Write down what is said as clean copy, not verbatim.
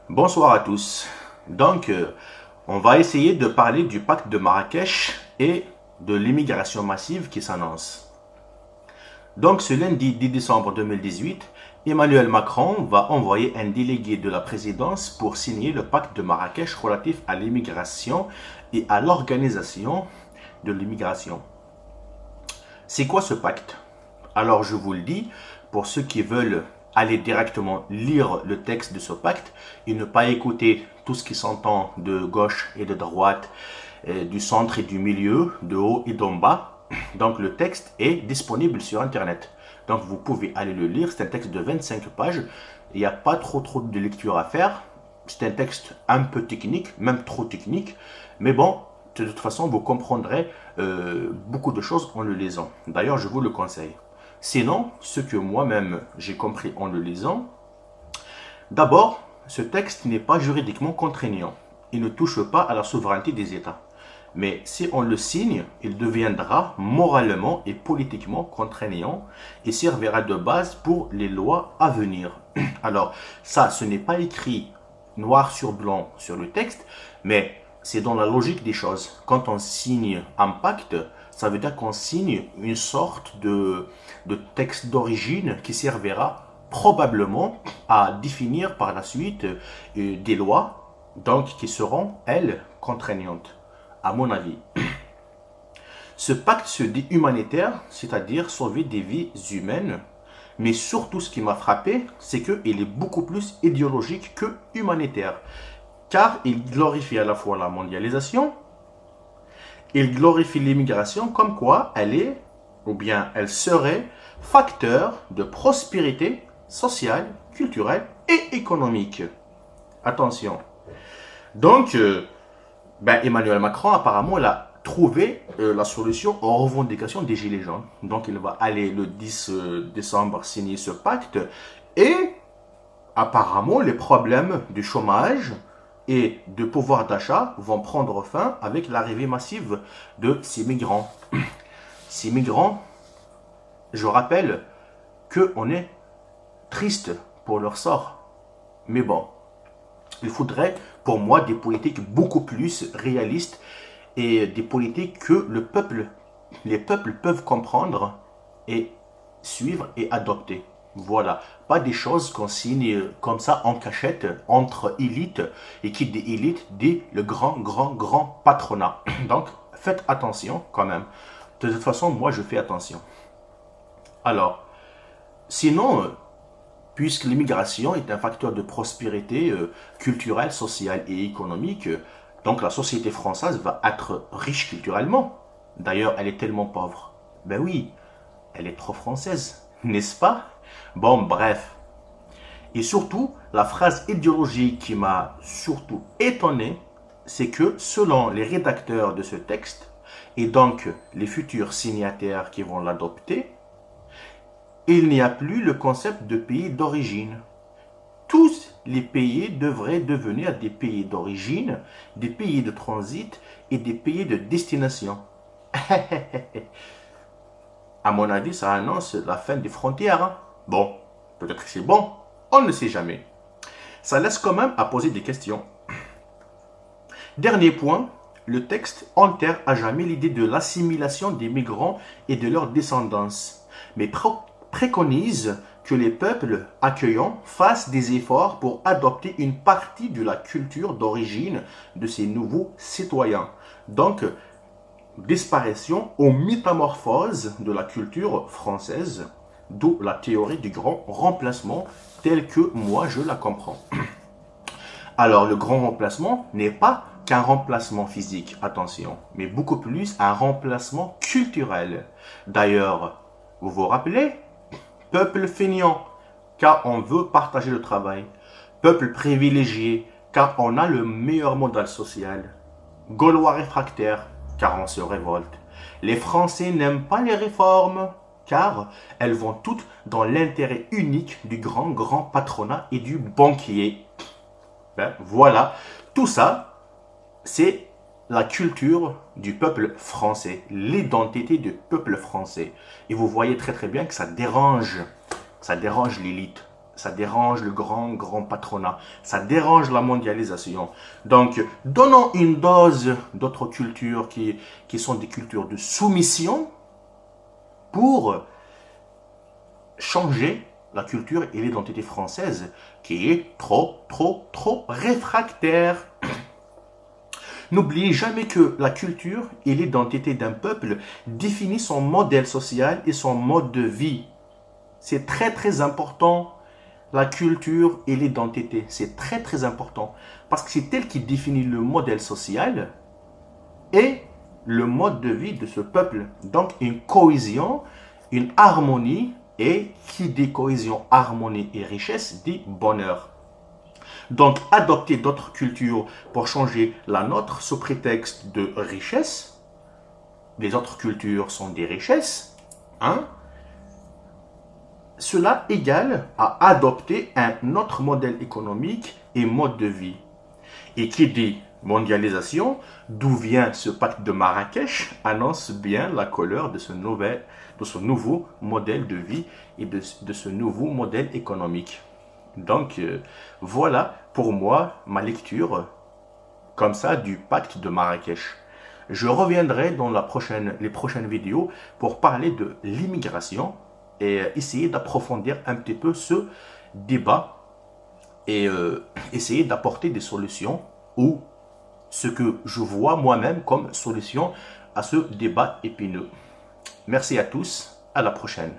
Bonsoir à tous. Donc, on va essayer de parler du pacte de Marrakech et de l'immigration massive qui s'annonce. Donc, ce lundi 10 décembre 2018, Emmanuel Macron va envoyer un délégué de la présidence pour signer le pacte de Marrakech relatif à l'immigration et à l'organisation de l'immigration. C'est quoi ce pacte? Alors, je vous le dis, pour ceux qui veulent aller directement lire le texte de ce pacte et ne pas écouter tout ce qui s'entend de gauche et de droite, du centre et du milieu, de haut et d'en bas. Donc le texte est disponible sur Internet. Donc vous pouvez aller le lire. C'est un texte de 25 pages. Il n'y a pas trop de lecture à faire. C'est un texte un peu technique, même trop technique. Mais bon, de toute façon, vous comprendrez beaucoup de choses en le lisant. D'ailleurs, je vous le conseille. Sinon, ce que moi-même j'ai compris en le lisant, d'abord, ce texte n'est pas juridiquement contraignant. Il ne touche pas à la souveraineté des États. Mais si on le signe, il deviendra moralement et politiquement contraignant et servira de base pour les lois à venir. Alors, ça, ce n'est pas écrit noir sur blanc sur le texte, mais c'est dans la logique des choses. Quand on signe un pacte, ça veut dire qu'on signe une sorte de texte d'origine qui servira probablement à définir par la suite des lois, donc qui seront, elles, contraignantes, à mon avis. Ce pacte se dit humanitaire, c'est-à-dire sauver des vies humaines, mais surtout ce qui m'a frappé, c'est qu'il est beaucoup plus idéologique que humanitaire, car il glorifie à la fois la mondialisation, il glorifie l'immigration comme quoi elle est, ou bien elle serait, facteur de prospérité sociale, culturelle et économique. Attention. Donc, Emmanuel Macron, apparemment, il a trouvé la solution aux revendications des Gilets jaunes. Donc, il va aller le 10 décembre signer ce pacte et apparemment, les problèmes du chômage et de pouvoir d'achat vont prendre fin avec l'arrivée massive de ces migrants. Ces migrants, je rappelle qu'on est triste pour leur sort. Mais bon, il faudrait pour moi des politiques beaucoup plus réalistes et des politiques que les peuples peuvent comprendre et suivre et adopter. Voilà, pas des choses qu'on signe comme ça en cachette entre élites, et qui dit élite dit le grand patronat. Donc faites attention quand même. De toute façon, moi je fais attention. Alors, sinon, puisque l'immigration est un facteur de prospérité culturelle, sociale et économique, donc la société française va être riche culturellement. D'ailleurs, elle est tellement pauvre. Ben oui, elle est trop française, n'est-ce pas? Bon, bref. Et surtout, la phrase idéologique qui m'a surtout étonné, c'est que selon les rédacteurs de ce texte, et donc les futurs signataires qui vont l'adopter, il n'y a plus le concept de pays d'origine. Tous les pays devraient devenir des pays d'origine, des pays de transit et des pays de destination. À mon avis, ça annonce la fin des frontières. Hein? Bon, peut-être que c'est bon, on ne sait jamais. Ça laisse quand même à poser des questions. Dernier point, le texte enterre à jamais l'idée de l'assimilation des migrants et de leur descendance, mais préconise que les peuples accueillants fassent des efforts pour adopter une partie de la culture d'origine de ces nouveaux citoyens. Donc, disparition ou métamorphose de la culture française, d'où la théorie du grand remplacement telle que moi je la comprends. Alors, le grand remplacement n'est pas qu'un remplacement physique, attention, mais beaucoup plus un remplacement culturel. D'ailleurs, vous vous rappelez? Peuple feignant, car on veut partager le travail. Peuple privilégié, car on a le meilleur modèle social. Gaulois réfractaires, car on se révolte. Les Français n'aiment pas les réformes, car elles vont toutes dans l'intérêt unique du grand patronat et du banquier. Voilà, tout ça, c'est la culture du peuple français, l'identité du peuple français. Et vous voyez très bien que ça dérange l'élite. ça dérange le grand patronat, ça dérange la mondialisation. Donc, donnons une dose d'autres cultures qui sont des cultures de soumission pour changer la culture et l'identité française qui est trop réfractaire. N'oubliez jamais que la culture et l'identité d'un peuple définissent son modèle social et son mode de vie. C'est très important, la culture et l'identité. C'est très important parce que c'est elle qui définit le modèle social et le mode de vie de ce peuple. Donc une cohésion, une harmonie, et qui dit cohésion, harmonie et richesse dit bonheur. Donc, adopter d'autres cultures pour changer la nôtre sous prétexte de richesse. Les autres cultures sont des richesses. Hein? Cela égale à adopter un autre modèle économique et mode de vie. Et qui dit mondialisation, d'où vient ce pacte de Marrakech, annonce bien la couleur de ce nouveau modèle de vie et de ce nouveau modèle économique. Donc, voilà pour moi ma lecture comme ça du pacte de Marrakech. Je reviendrai dans les prochaines vidéos pour parler de l'immigration et essayer d'approfondir un petit peu ce débat et essayer d'apporter des solutions ou ce que je vois moi-même comme solution à ce débat épineux. Merci à tous, à la prochaine.